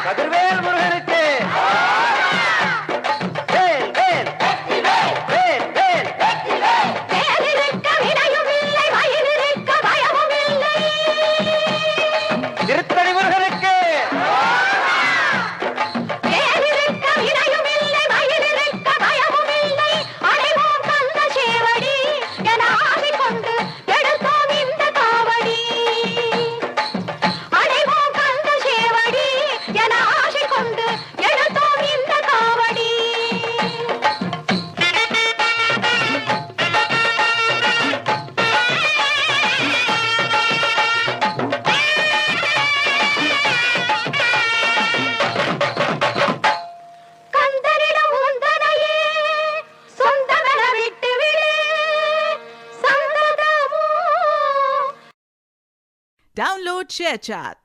கதிர்வேல் முருகனுக்கு வேல் வேல் வேல் வேல் வேலிருக்க வினையும் இல்லை மயிலிருக்க பயமும் இல்லை திருத்தணி முருகனுக்கு வேலிருக்க வினையும் இல்லை மயிலிருக்க பயமும் இல்லை அடைவோம் கந்த சேவடி என ஆடிக்கொண்டு எடுத்தோம் இந்த காவடி அடைவோம் கந்த சேவடி என ஆடிக்கொண்டு எடுத்தோம் இந்த காவடி கந்தனிடம் உந்தனையே சொந்தமென விட்டுவிடு சங்கதமோ Download ShareChat.